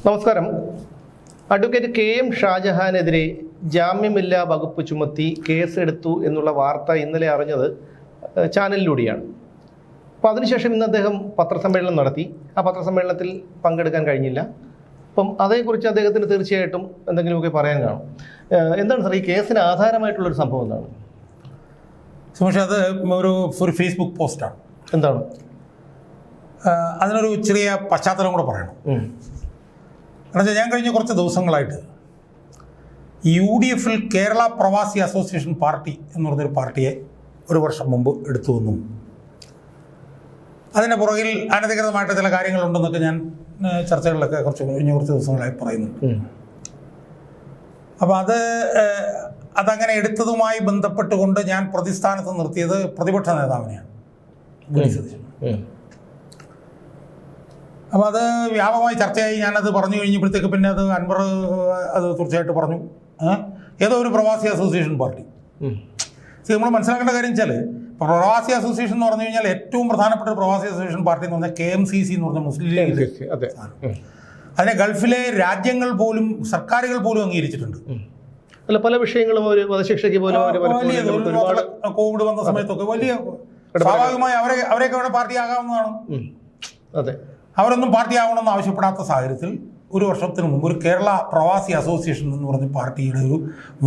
നമസ്കാരം. Advocate K M. ഷാജഹാനെതിരെ ജാമ്യമില്ലാ വകുപ്പ് ചുമത്തി കേസെടുത്തു എന്നുള്ള വാർത്ത ഇന്നലെ അറിഞ്ഞത് ചാനലിലൂടെയാണ്. അപ്പോൾ അതിനുശേഷം ഇന്ന് അദ്ദേഹം പത്രസമ്മേളനം നടത്തി. ആ പത്രസമ്മേളനത്തിൽ പങ്കെടുക്കാൻ കഴിഞ്ഞില്ല. അപ്പം അതേക്കുറിച്ച് അദ്ദേഹത്തിന് തീർച്ചയായിട്ടും എന്തെങ്കിലുമൊക്കെ പറയാൻ കാണും. എന്താണ് സാർ ഈ കേസിന് ആധാരമായിട്ടുള്ളൊരു സംഭവം എന്താണ്? സുമേഷ്, അത് ഒരു ഫേസ്ബുക്ക് പോസ്റ്റാണ്. എന്താണ് അതിനൊരു ചെറിയ പശ്ചാത്തലം കൂടെ പറയണം. കാരണം ഞാൻ കഴിഞ്ഞ കുറച്ച് ദിവസങ്ങളായിട്ട് UDF കേരള പ്രവാസി അസോസിയേഷൻ പാർട്ടി എന്ന് പറഞ്ഞൊരു പാർട്ടിയെ ഒരു വർഷം മുമ്പ് എടുത്തു വന്നും അതിൻ്റെ പുറകിൽ അനധികൃതമായിട്ട് ചില കാര്യങ്ങളുണ്ടെന്നൊക്കെ ഞാൻ ചർച്ചകളിലൊക്കെ കുറച്ച് ദിവസങ്ങളായി പറയുന്നുണ്ട്. അപ്പോൾ അതങ്ങനെ എടുത്തതുമായി ബന്ധപ്പെട്ടുകൊണ്ട് ഞാൻ പ്രതിസ്ഥാനത്ത് നിർത്തിയത് പ്രതിപക്ഷ നേതാവിനെയാണ്, വി.ഡി. സതീശൻ. അപ്പോൾ അത് വ്യാപകമായി ചർച്ചയായി. ഞാനത് പറഞ്ഞു കഴിഞ്ഞപ്പോഴത്തേക്ക് പിന്നെ അൻവർ അത് തീർച്ചയായിട്ടും പറഞ്ഞു, ഏതോ ഒരു പ്രവാസി അസോസിയേഷൻ പാർട്ടി. നമ്മൾ മനസ്സിലാക്കേണ്ട കാര്യം വെച്ചാൽ പ്രവാസി അസോസിയേഷൻ എന്ന് പറഞ്ഞു കഴിഞ്ഞാൽ ഏറ്റവും പ്രധാനപ്പെട്ട ഒരു പ്രവാസി അസോസിയേഷൻ പാർട്ടി എന്ന് പറഞ്ഞാൽ KMCC എന്ന് പറഞ്ഞ മുസ്ലിം ലീഗ്. അതിനെ ഗൾഫിലെ രാജ്യങ്ങൾ പോലും സർക്കാരുകൾ പോലും അംഗീകരിച്ചിട്ടുണ്ട്. അല്ല, പല വിഷയങ്ങളും ഒരു വധശിക്ഷയ്ക്ക് പോലും കോവിഡ് വന്ന സമയത്തൊക്കെ വലിയ സ്വാഭാവികമായി അവരെയൊക്കെ അവിടെ പാർട്ടി ആകാവുന്നതാണ്. അതെ, അവരൊന്നും പാർട്ടി ആവണമെന്ന് ആവശ്യപ്പെടാത്ത സാഹചര്യത്തിൽ ഒരു വർഷത്തിന് മുമ്പ് ഒരു കേരള പ്രവാസി അസോസിയേഷൻ എന്ന് പറഞ്ഞ പാർട്ടിയുടെ ഒരു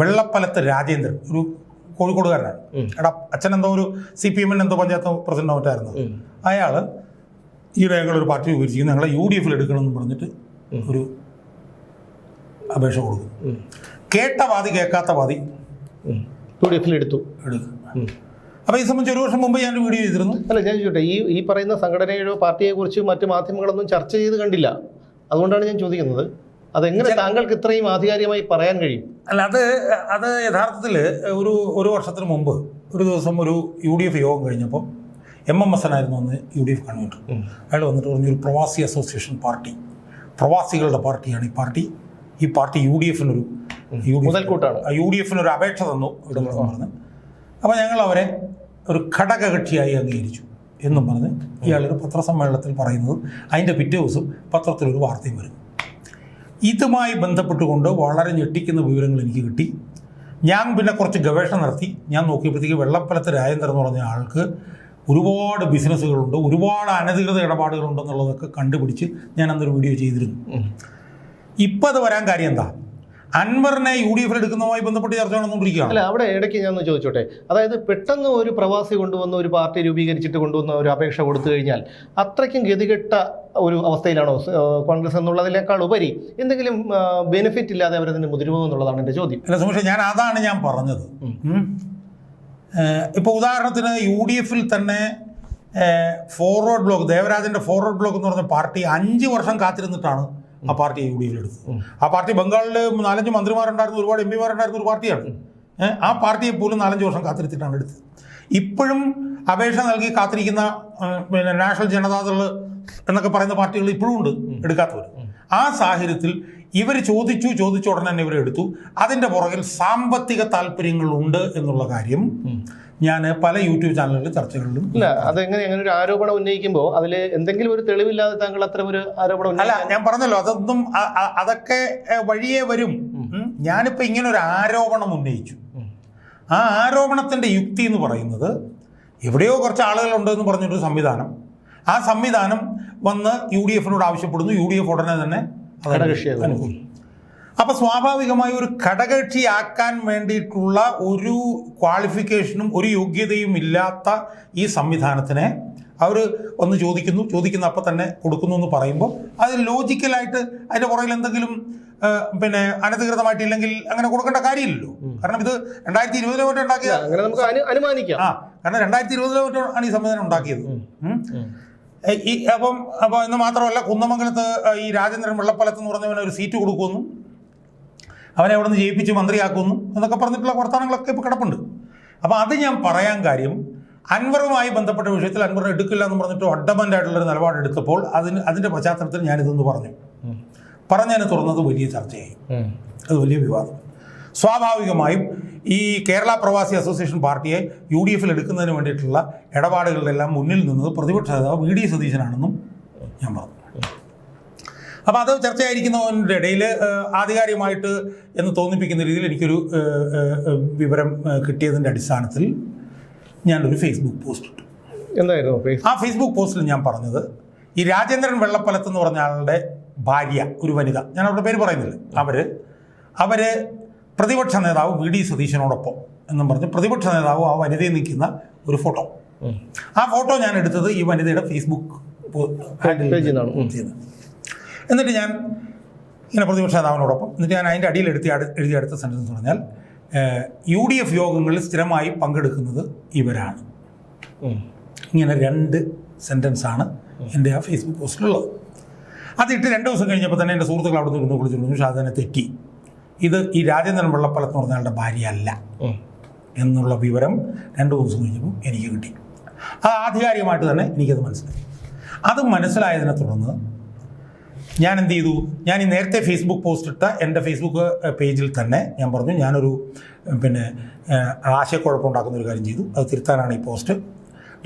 വെള്ളപ്പലത്ത് രാജേന്ദ്രൻ, ഒരു കോഴിക്കോടുകാരനാണ്. അച്ഛൻ എന്തോ ഒരു CPM എന്തോ പഞ്ചായത്ത് പ്രസിഡന്റ് ആയിട്ടായിരുന്നു. അയാൾ ഈയിടെ ഞങ്ങളൊരു പാർട്ടി വിവരിച്ചിരിക്കുന്നു, ഞങ്ങളെ UDF എടുക്കണമെന്ന് പറഞ്ഞിട്ട് ഒരു അപേക്ഷ കൊടുക്കും. കേട്ട വാദി കേൾക്കാത്ത വാദി UDF എടുക്കും. അപ്പോൾ ഈ സംബന്ധിച്ച് ഒരു വർഷം മുമ്പ് ഞാനൊരു വീഡിയോ ചെയ്തിരുന്നു. അല്ല, ഞാൻ ചോദിച്ചോട്ടെ, ഈ പറയുന്ന സംഘടനയുടെ പാർട്ടിയെ കുറിച്ച് മറ്റു മാധ്യമങ്ങളൊന്നും ചർച്ച ചെയ്ത് കണ്ടില്ല. അതുകൊണ്ടാണ് ഞാൻ ചോദിക്കുന്നത്, അതെങ്ങനെ താങ്കൾക്ക് ഇത്രയും ആധികാരികമായി പറയാൻ കഴിയും? അല്ല, അത് യഥാർത്ഥത്തിൽ ഒരു വർഷത്തിന് മുമ്പ് ഒരു ദിവസം ഒരു UDF യോഗം കഴിഞ്ഞപ്പോൾ MMS ആയിരുന്നു അന്ന് UDF കൺവീനർ. അയാൾ വന്നിട്ട് പറഞ്ഞു, ഒരു പ്രവാസി അസോസിയേഷൻ പാർട്ടി, പ്രവാസികളുടെ പാർട്ടിയാണ് ഈ പാർട്ടി UDFനൊരു അപേക്ഷ തന്നു ഇടുന്നു പറഞ്ഞ്. അപ്പോൾ ഞങ്ങൾ അവരെ ഒരു ഘടകകക്ഷിയായി അംഗീകരിച്ചു എന്നും പറഞ്ഞ് ഇയാളൊരു പത്രസമ്മേളനത്തിൽ പറയുന്നത് അതിൻ്റെ പിറ്റേ ദിവസം പത്രത്തിലൊരു വാർത്തയും വരും. ഇതുമായി ബന്ധപ്പെട്ടുകൊണ്ട് വളരെ ഞെട്ടിക്കുന്ന വിവരങ്ങൾ എനിക്ക് കിട്ടി. ഞാൻ പിന്നെ കുറച്ച് ഗവേഷണം നടത്തി. ഞാൻ നോക്കിയപ്പോഴത്തേക്ക് വെള്ളപ്പലത്ത് രാജേന്ദ്രൻ എന്ന് പറഞ്ഞ ആൾക്ക് ഒരുപാട് ബിസിനസ്സുകളുണ്ട്, ഒരുപാട് അനധികൃത ഇടപാടുകളുണ്ടെന്നുള്ളതൊക്കെ കണ്ടുപിടിച്ച് ഞാൻ അന്നൊരു വീഡിയോ ചെയ്തിരുന്നു. ഇപ്പം അത് വരാൻ കാര്യം എന്താ? അൻവറിനെ UDF എടുക്കുന്നതുമായി ബന്ധപ്പെട്ട് ചർച്ച നടന്നുകൊണ്ടിരിക്കുകയാണ്. അല്ല, അവിടെ ഇടയ്ക്ക് ഞാൻ ചോദിച്ചോട്ടെ, അതായത് പെട്ടെന്ന് ഒരു പ്രവാസി കൊണ്ടുവന്ന ഒരു പാർട്ടി രൂപീകരിച്ചിട്ട് കൊണ്ടുവന്ന ഒരു അപേക്ഷ കൊടുത്തു കഴിഞ്ഞാൽ അത്രയ്ക്കും ഗതികെട്ട ഒരു അവസ്ഥയിലാണോ കോൺഗ്രസ് എന്നുള്ളതിനേക്കാൾ ഉപരി എന്തെങ്കിലും ബെനിഫിറ്റ് ഇല്ലാതെ അവരതിന് മുതിരുമോ എന്നുള്ളതാണ് എൻ്റെ ചോദ്യം. അല്ല സുമേഷ്, അതാണ് ഞാൻ പറഞ്ഞത്. ഇപ്പോൾ ഉദാഹരണത്തിന് UDF തന്നെ ഫോർവേഡ് ബ്ലോക്ക്, ദേവരാജൻ്റെ ഫോർവേഡ് ബ്ലോക്ക് എന്ന് പറഞ്ഞ പാർട്ടി 5 വർഷം കാത്തിരുന്നിട്ടാണ് ആ പാർട്ടി UDF എടുത്തത്. ആ പാർട്ടി ബംഗാളിൽ 4-5 മന്ത്രിമാരുണ്ടായിരുന്നു, ഒരുപാട് MP മാരുണ്ടായിരുന്ന ഒരു പാർട്ടിയാണ്. ആ പാർട്ടിയെ പോലും 4-5 വർഷം കാത്തിരുത്തിട്ടാണ് എടുത്തത്. ഇപ്പോഴും അപേക്ഷ നൽകി കാത്തിരിക്കുന്ന പിന്നെ നാഷണൽ ജനതാദൾ എന്നൊക്കെ പറയുന്ന പാർട്ടികൾ ഇപ്പോഴും ഉണ്ട്, എടുക്കാത്തവർ. ആ സാഹചര്യത്തിൽ ഇവർ ചോദിച്ച ഉടനെ തന്നെ ഇവരെ എടുത്തു. അതിൻ്റെ പുറകിൽ സാമ്പത്തിക താല്പര്യങ്ങളുണ്ട് എന്നുള്ള കാര്യം ഞാൻ പല യൂട്യൂബ് ചാനലുകളിലും ചർച്ചകളിലും. ഇല്ല, അതെങ്ങനെ അങ്ങനെ ഒരു ആരോപണം ഉന്നയിക്കുമ്പോൾ അതിൽ എന്തെങ്കിലും ഒരു തെളിവില്ലാതെ താങ്കൾ അത്ര ഒരു ആരോപണം? അല്ല, ഞാൻ പറഞ്ഞല്ലോ, അതൊക്കെ വഴിയേ വരും. ഞാനിപ്പോൾ ഇങ്ങനെ ഒരു ആരോപണം ഉന്നയിച്ചു. ആ ആരോപണത്തിൻ്റെ യുക്തി എന്ന് പറയുന്നത്, എവിടെയോ കുറച്ച് ആളുകളുണ്ടെന്ന് പറഞ്ഞൊരു സംവിധാനം, ആ സംവിധാനം വന്ന് UDFനോട് ആവശ്യപ്പെടുന്നു, UDF ഉടനെ തന്നെ അനുകൂലിക്കും. അപ്പോൾ സ്വാഭാവികമായി ഒരു ഘടകകക്ഷിയാക്കാൻ വേണ്ടിയിട്ടുള്ള ഒരു ക്വാളിഫിക്കേഷനും ഒരു യോഗ്യതയും ഇല്ലാത്ത ഈ സംവിധാനത്തിനെ അവർ ഒന്ന് ചോദിക്കുന്ന അപ്പം തന്നെ കൊടുക്കുന്നു എന്ന് പറയുമ്പോൾ അത് ലോജിക്കലായിട്ട് അതിൻ്റെ പുറകിൽ എന്തെങ്കിലും പിന്നെ അനധികൃതമായിട്ടില്ലെങ്കിൽ അങ്ങനെ കൊടുക്കേണ്ട കാര്യമില്ലല്ലോ. കാരണം ഇത് 2020 ഉണ്ടാക്കിയത്. കാരണം 2020 ആണ് ഈ സംവിധാനം ഉണ്ടാക്കിയത്. അപ്പോൾ എന്ന് മാത്രമല്ല, കുന്നമംഗലത്ത് ഈ രാജേന്ദ്രൻ വെള്ളപ്പലത്ത് എന്ന് പറഞ്ഞവന് ഒരു സീറ്റ് കൊടുക്കുമെന്നും അവനെ അവിടെ നിന്ന് ജയിപ്പിച്ച് മന്ത്രിയാക്കുന്നു എന്നൊക്കെ പറഞ്ഞിട്ടുള്ള വർത്തമാനങ്ങളൊക്കെ ഇപ്പോൾ കിടപ്പുണ്ട്. അപ്പോൾ അത് ഞാൻ പറയാൻ കാര്യം, അൻവറുമായി ബന്ധപ്പെട്ട വിഷയത്തിൽ അൻവറിനെ എടുക്കില്ല എന്ന് പറഞ്ഞിട്ട് അഡ്ഡമൻ്റ് ആയിട്ടുള്ളൊരു നിലപാടെടുത്തപ്പോൾ അതിൻ്റെ പശ്ചാത്തലത്തിൽ ഞാനിതൊന്ന് പറഞ്ഞതിനെ തുറന്നത് വലിയ ചർച്ചയായി, അത് വലിയ വിവാദം. സ്വാഭാവികമായും ഈ കേരള പ്രവാസി അസോസിയേഷൻ പാർട്ടിയെ UDF എടുക്കുന്നതിന് വേണ്ടിയിട്ടുള്ള ഇടപാടുകളിലെല്ലാം മുന്നിൽ നിന്നത് പ്രതിപക്ഷ നേതാവ് വി.ഡി. സതീശനാണെന്നും ഞാൻ പറഞ്ഞു. അപ്പോൾ അത് ചർച്ചയായിരിക്കുന്നതിൻ്റെ ഇടയിൽ ആധികാരികമായിട്ട് എന്ന് തോന്നിപ്പിക്കുന്ന രീതിയിൽ എനിക്കൊരു വിവരം കിട്ടിയതിൻ്റെ അടിസ്ഥാനത്തിൽ ഞാനൊരു ഫേസ്ബുക്ക് പോസ്റ്റ് ഇട്ടു. എന്തായിരുന്നു ആ ഫേസ്ബുക്ക് പോസ്റ്റിൽ ഞാൻ പറഞ്ഞത്, ഈ രാജേന്ദ്രൻ വെള്ളപ്പലത്ത് എന്ന് പറഞ്ഞ ആളുടെ ഭാര്യ, ഒരു വനിത, ഞാൻ അവരുടെ പേര് പറയുന്നില്ല, അവർ പ്രതിപക്ഷ നേതാവ് വി ഡി സതീശനോടൊപ്പം എന്നും പറഞ്ഞ് പ്രതിപക്ഷ നേതാവ് ആ വനിതയിൽ നിൽക്കുന്ന ഒരു ഫോട്ടോ, ആ ഫോട്ടോ ഞാൻ എടുത്തത് ഈ വനിതയുടെ ഫേസ്ബുക്ക് പേജിൽ നിന്നാണ്. എന്നിട്ട് ഞാൻ ഇങ്ങനെ പ്രതിപക്ഷ നേതാവിനോടൊപ്പം, എന്നിട്ട് ഞാൻ അതിൻ്റെ അടിയിൽ എഴുതിയ അടുത്ത സെൻറ്റൻസ് എന്ന് പറഞ്ഞാൽ, UDF യോഗങ്ങളിൽ സ്ഥിരമായി പങ്കെടുക്കുന്നത് ഇവരാണ്. ഇങ്ങനെ 2 സെൻറ്റൻസാണ് എൻ്റെ ആ ഫേസ്ബുക്ക് പോസ്റ്റിലുള്ളത്. അതിട്ട് 2 ദിവസം കഴിഞ്ഞപ്പോൾ തന്നെ എൻ്റെ സുഹൃത്തുക്കൾ അവിടെ നിന്ന് വിളിച്ചിരുന്നു, ഷാജഹാനെ തെറ്റി, ഇത് ഈ രാജേന്ദ്രൻ വെള്ളപ്പലത്ത് എന്ന് പറഞ്ഞ ആളുടെ ഭാര്യയല്ല എന്നുള്ള വിവരം 2 ദിവസം കഴിഞ്ഞപ്പോൾ എനിക്ക് കിട്ടി. അത് ആധികാരികമായിട്ട് തന്നെ എനിക്കത് മനസ്സിലായി. അത് മനസ്സിലായതിനെ തുടർന്ന് ഞാൻ എന്ത് ചെയ്തു, ഞാൻ ഈ നേരത്തെ ഫേസ്ബുക്ക് പോസ്റ്റ് ഇട്ട എൻ്റെ ഫേസ്ബുക്ക് പേജിൽ തന്നെ ഞാൻ പറഞ്ഞു, ഞാനൊരു ആശയക്കുഴപ്പമുണ്ടാക്കുന്ന ഒരു കാര്യം ചെയ്തു, അത് തിരുത്താനാണ് ഈ പോസ്റ്റ്.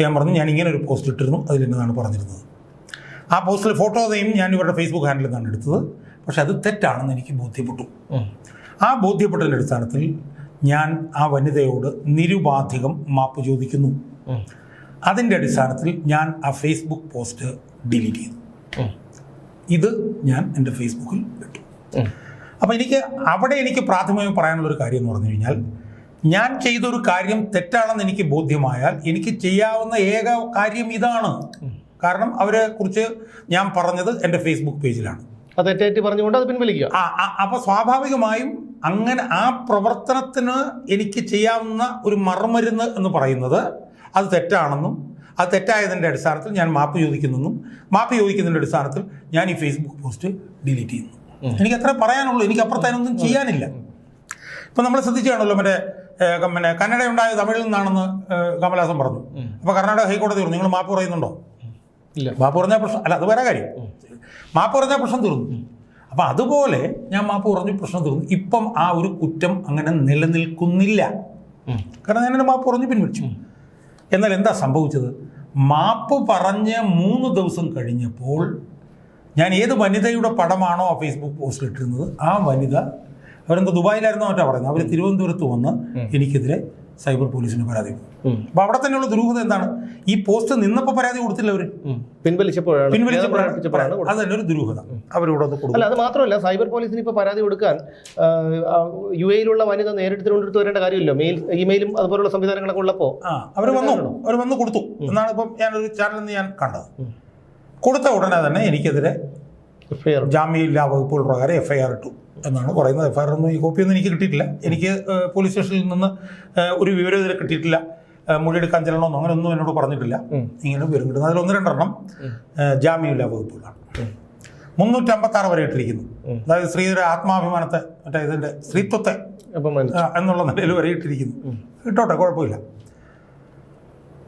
ഞാൻ പറഞ്ഞു, ഞാൻ ഇങ്ങനെ ഒരു പോസ്റ്റ് ഇട്ടിരുന്നു, അതിൽ എന്നതാണ് പറഞ്ഞിരുന്നത്. ആ പോസ്റ്റിൽ ഫോട്ടോയും ഞാൻ ഇവരുടെ ഫേസ്ബുക്ക് ഹാൻഡിൽ നിന്നാണ് എടുത്തത്, പക്ഷെ അത് തെറ്റാണെന്ന് എനിക്ക് ബോധ്യപ്പെട്ടു. ആ ബോധ്യപ്പെട്ടതിൻ്റെ അടിസ്ഥാനത്തിൽ ഞാൻ ആ വനിതയോട് നിരുപാധികം മാപ്പ് ചോദിക്കുന്നു. അതിൻ്റെ അടിസ്ഥാനത്തിൽ ഞാൻ ആ ഫേസ്ബുക്ക് പോസ്റ്റ് ഡിലീറ്റ് ചെയ്തു. ഇത് ഞാൻ എൻ്റെ ഫേസ്ബുക്കിൽ ഇട്ടു. അപ്പോൾ എനിക്ക് പ്രാഥമികമായി പറയാനുള്ളൊരു കാര്യം എന്ന് പറഞ്ഞു കഴിഞ്ഞാൽ, ഞാൻ ചെയ്തൊരു കാര്യം തെറ്റാണെന്ന് എനിക്ക് ബോധ്യമായാൽ എനിക്ക് ചെയ്യാവുന്ന ഏക കാര്യം ഇതാണ്. കാരണം അവരെ കുറിച്ച് ഞാൻ പറഞ്ഞത് എൻ്റെ ഫേസ്ബുക്ക് പേജിലാണ്. അത് തെറ്റായിട്ട് പറഞ്ഞുകൊണ്ട് അത് പിൻവലിക്കുക. അപ്പോൾ സ്വാഭാവികമായും അങ്ങനെ ആ പ്രവർത്തനത്തിന് എനിക്ക് ചെയ്യാവുന്ന ഒരു മറുമരുന്ന് എന്ന് പറയുന്നത് അത് തെറ്റാണെന്നും അത് തെറ്റായതിൻ്റെ അടിസ്ഥാനത്തിൽ ഞാൻ മാപ്പ് ചോദിക്കുന്നെന്നും മാപ്പ് ചോദിക്കുന്നതിൻ്റെ അടിസ്ഥാനത്തിൽ ഞാൻ ഈ ഫേസ്ബുക്ക് പോസ്റ്റ് ഡിലീറ്റ് ചെയ്യുന്നു. എനിക്ക് അത്ര പറയാനുള്ളൂ, എനിക്ക് അപ്പുറത്തതിനൊന്നും ചെയ്യാനില്ല. ഇപ്പം നമ്മൾ ശ്രദ്ധിച്ചു കാണുമല്ലോ, കന്നഡ ഉണ്ടായത് തമിഴിൽ നിന്നാണെന്ന് കമലഹാസൻ പറഞ്ഞു. അപ്പോൾ കർണാടക ഹൈക്കോടതി പറഞ്ഞു, നിങ്ങൾ മാപ്പ് പറയുന്നുണ്ടോ? ഇല്ല. മാപ്പ് പറഞ്ഞാൽ പ്രശ്നം അല്ല, അത് വേറെ കാര്യം. മാപ്പ് പറഞ്ഞാൽ പ്രശ്നം തീർന്നു. അപ്പം അതുപോലെ ഞാൻ മാപ്പ് പറഞ്ഞു, പ്രശ്നം തീർന്നു. ഇപ്പം ആ ഒരു കുറ്റം അങ്ങനെ നിലനിൽക്കുന്നില്ല, കാരണം ഞാനെൻ്റെ മാപ്പ് പറഞ്ഞു പിൻവലിച്ചു. എന്നാൽ എന്താ സംഭവിച്ചത്? മാപ്പ് പറഞ്ഞ് 3 ദിവസം കഴിഞ്ഞപ്പോൾ ഞാൻ ഏത് വനിതയുടെ പടമാണോ ആ ഫേസ്ബുക്ക് പോസ്റ്റിൽ ഇട്ടിരുന്നത്, ആ വനിത, അവരെന്തോ ദുബായിലായിരുന്നോ മറ്റാ പറയുന്നത്, അവർ തിരുവനന്തപുരത്ത് വന്ന് എനിക്കെതിരെ സൈബർ പോലീസിന് പരാതി കൊടുത്തു. അപ്പോൾ അവിടെ തന്നെയുള്ള ദുരൂഹത എന്താണ്? ഈ പോസ്റ്റ് നിന്നപ്പോൾ പരാതി കൊടുത്തില്ല, അവർ പിൻവലിച്ചപ്പോഴാണ് അത് തന്നെ ഒരു ദുരൂഹത അവരോട് കൊടുക്കും. അല്ല, അത് മാത്രമല്ല, സൈബർ പോലീസിന് ഇപ്പോൾ പരാതി കൊടുക്കാൻ UAE-യിലുള്ള വനിത നേരിട്ട് തിരുവനന്തപുരത്ത് വരേണ്ട കാര്യമില്ല. ഇമെയിലും അതുപോലുള്ള സംവിധാനങ്ങളൊക്കെ ഉള്ളപ്പോൾ അവർ വന്ന് കൊടുത്തു എന്നാണ് ഇപ്പം ഞാനൊരു ചാനലിൽ നിന്ന് ഞാൻ കണ്ടത്. കൊടുത്ത ഉടനെ തന്നെ എനിക്കെതിരെ ജാമ്യമില്ലാ വകുപ്പുകൾ പ്രകാരം FIR ഇട്ടു എന്നാണ് പറയുന്നത്. FIR ഒന്നും ഈ കോപ്പിയൊന്നും എനിക്ക് കിട്ടിയിട്ടില്ല. എനിക്ക് പോലീസ് സ്റ്റേഷനിൽ നിന്ന് ഒരു വിവരം ഇതിൽ കിട്ടിയിട്ടില്ല. മൊഴിയെടുക്കാൻ ചെല്ലണമെന്നോ അങ്ങനെ ഒന്നും എന്നോട് പറഞ്ഞിട്ടില്ല. ഇങ്ങനെ വിവരം കിട്ടുന്നത് അതിൽ 1-2 എണ്ണം ജാമ്യമില്ലാ വകുപ്പുകളാണ്. 356 വരെ ഇട്ടിരിക്കുന്നു. അതായത് സ്ത്രീയുടെ ആത്മാഭിമാനത്തെ, മറ്റേ ഇതിൻ്റെ സ്ത്രീത്വത്തെ എന്നുള്ള നിലയിൽ വരെ ഇട്ടിരിക്കുന്നു. ഇട്ടോട്ടെ, കുഴപ്പമില്ല.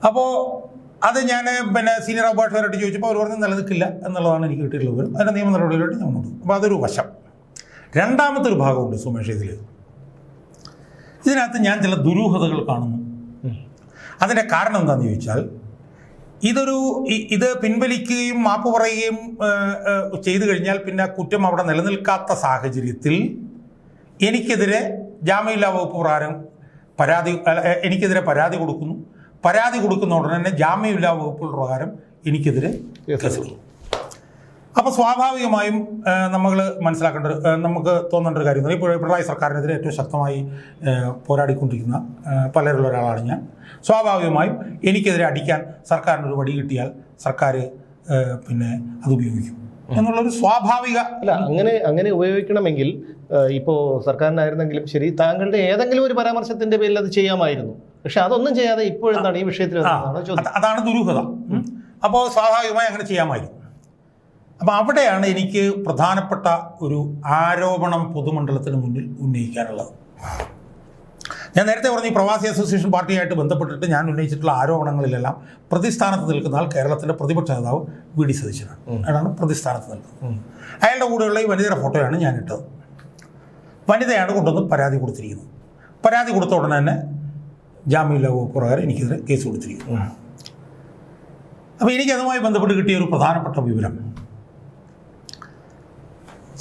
അപ്പോൾ അത് ഞാൻ സീനിയർ അഭിഭാഷകരായിട്ട് ചോദിച്ചപ്പോൾ അവർ പറഞ്ഞ് നിലനിൽക്കില്ല എന്നുള്ളതാണ് എനിക്ക് കിട്ടിയിട്ടുള്ള വിവരം. അതിൻ്റെ നിയമ നടപടിയിലോട്ട് ഞാൻ കൊണ്ടു. അപ്പോൾ അതൊരു വശം. രണ്ടാമത്തെ ഒരു ഭാഗമുണ്ട് സുമേഷ്. ഇതിനകത്ത് ഞാൻ ചില ദുരൂഹതകൾ കാണുന്നു. അതിൻ്റെ കാരണം എന്താണെന്ന് ചോദിച്ചാൽ, ഇത് പിൻവലിക്കുകയും മാപ്പ് പറയുകയും ചെയ്തു കഴിഞ്ഞാൽ പിന്നെ കുറ്റം അവിടെ നിലനിൽക്കാത്ത സാഹചര്യത്തിൽ എനിക്കെതിരെ ജാമ്യമില്ലാ വകുപ്പ് പ്രകാരം എനിക്കെതിരെ പരാതി കൊടുക്കുന്നു. പരാതി കൊടുക്കുന്ന ഉടനെ തന്നെ ജാമ്യമില്ലാ വകുപ്പുകൾ പ്രകാരം എനിക്കെതിരെ കേസെടുക്കും. അപ്പോൾ സ്വാഭാവികമായും നമ്മൾ നമുക്ക് തോന്നേണ്ട ഒരു കാര്യം, ഇപ്പോൾ പിണറായി സർക്കാരിനെതിരെ ഏറ്റവും ശക്തമായി പോരാടിക്കൊണ്ടിരിക്കുന്ന പലരിലുള്ള ഒരാളാണ് ഞാൻ. സ്വാഭാവികമായും എനിക്കെതിരെ അടിക്കാൻ സർക്കാരിനൊരു വടി കിട്ടിയാൽ സർക്കാർ അത് ഉപയോഗിക്കും എന്നുള്ളൊരു സ്വാഭാവിക. അല്ല, അങ്ങനെ ഉപയോഗിക്കണമെങ്കിൽ ഇപ്പോൾ സർക്കാരിനായിരുന്നെങ്കിലും ശരി, താങ്കളുടെ ഏതെങ്കിലും ഒരു പരാമർശത്തിന്റെ പേരിൽ അത് ചെയ്യാമായിരുന്നു. പക്ഷെ അതൊന്നും ചെയ്യാതെ ഇപ്പോഴെന്താണ് ഈ വിഷയത്തിൽ? അതാണ് ദുരൂഹത. അപ്പോൾ സ്വാഭാവികമായി അങ്ങനെ ചെയ്യാമായിരുന്നു. അപ്പോൾ അവിടെയാണ് എനിക്ക് പ്രധാനപ്പെട്ട ഒരു ആരോപണം പൊതുമണ്ഡലത്തിന് മുന്നിൽ ഉന്നയിക്കാനുള്ളത്. ഞാൻ നേരത്തെ പറഞ്ഞു, ഈ പ്രവാസി അസോസിയേഷൻ പാർട്ടിയായിട്ട് ബന്ധപ്പെട്ടിട്ട് ഞാൻ ഉന്നയിച്ചിട്ടുള്ള ആരോപണങ്ങളിലെല്ലാം പ്രതിസ്ഥാനത്ത് നിൽക്കുന്ന ആൾ കേരളത്തിൻ്റെ പ്രതിപക്ഷ നേതാവ് വി ഡി സതീശനാണ്. അയാളാണ് പ്രതിസ്ഥാനത്ത് നിൽക്കുന്നത്. അയാളുടെ കൂടെയുള്ള ഈ വനിതയുടെ ഫോട്ടോയാണ് ഞാൻ ഇട്ടത്. വനിതയാണ് കൊണ്ടുവന്ന് പരാതി കൊടുത്തിരിക്കുന്നത്. പരാതി കൊടുത്ത ഉടനെ തന്നെ ജാമ്യമില്ലാ വകുപ്പ് പ്രകാരം എനിക്കെതിരെ കേസ് കൊടുത്തിരിക്കുന്നു. അപ്പോൾ എനിക്കതുമായി ബന്ധപ്പെട്ട് കിട്ടിയ ഒരു പ്രധാനപ്പെട്ട വിവരം,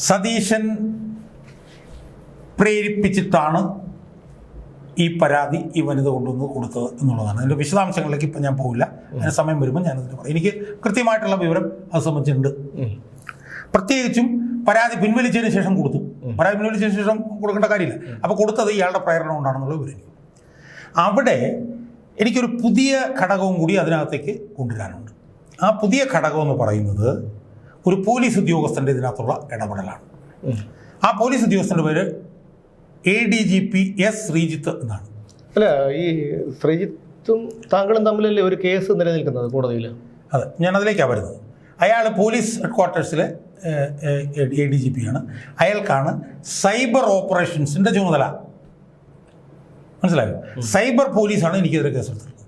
സതീശൻ പ്രേരിപ്പിച്ചിട്ടാണ് ഈ പരാതി ഈ വനിത കൊണ്ടുവന്ന് കൊടുത്തത് എന്നുള്ളതാണ്. അതിൻ്റെ വിശദാംശങ്ങളിലേക്ക് ഇപ്പം ഞാൻ പോകില്ല, അതിന് സമയം വരുമ്പോൾ ഞാനതിന് പറയും. എനിക്ക് കൃത്യമായിട്ടുള്ള വിവരം അത് സംബന്ധിച്ചിട്ടുണ്ട്. പ്രത്യേകിച്ചും പരാതി പിൻവലിച്ചതിന് ശേഷം കൊടുത്തു. പരാതി പിൻവലിച്ചതിന് ശേഷം കൊടുക്കേണ്ട കാര്യമില്ല. അപ്പോൾ കൊടുത്തത് ഇയാളുടെ പ്രേരണ കൊണ്ടാണെന്നുള്ള വിവരം. അവിടെ എനിക്കൊരു പുതിയ ഘടകവും കൂടി അതിനകത്തേക്ക് കൊണ്ടുവരാനുണ്ട്. ആ പുതിയ ഘടകം എന്ന് പറയുന്നത് ഒരു പോലീസ് ഉദ്യോഗസ്ഥൻ്റെ ഇതിനകത്തുള്ള ഇടപെടലാണ്. ആ പോലീസ് ഉദ്യോഗസ്ഥൻ്റെ പേര് ADGP S ശ്രീജിത്ത് എന്നാണ്. അല്ല, ഈ ശ്രീജിത്തും താങ്കളും തമ്മിലല്ലേ ഒരു കേസ് നിലനിൽക്കുന്നത് കോടതിയിൽ? അതെ, ഞാൻ അതിലേക്കാണ് വരുന്നത്. അയാൾ പോലീസ് ഹെഡ്ക്വാർട്ടേഴ്സിലെ ADGP ആണ്. അയാൾക്കാണ് സൈബർ ഓപ്പറേഷൻസിൻ്റെ ചുമതല. മനസ്സിലായോ? സൈബർ പോലീസാണ് എനിക്കെതിരെ കേസെടുത്തിട്ടുള്ളത്.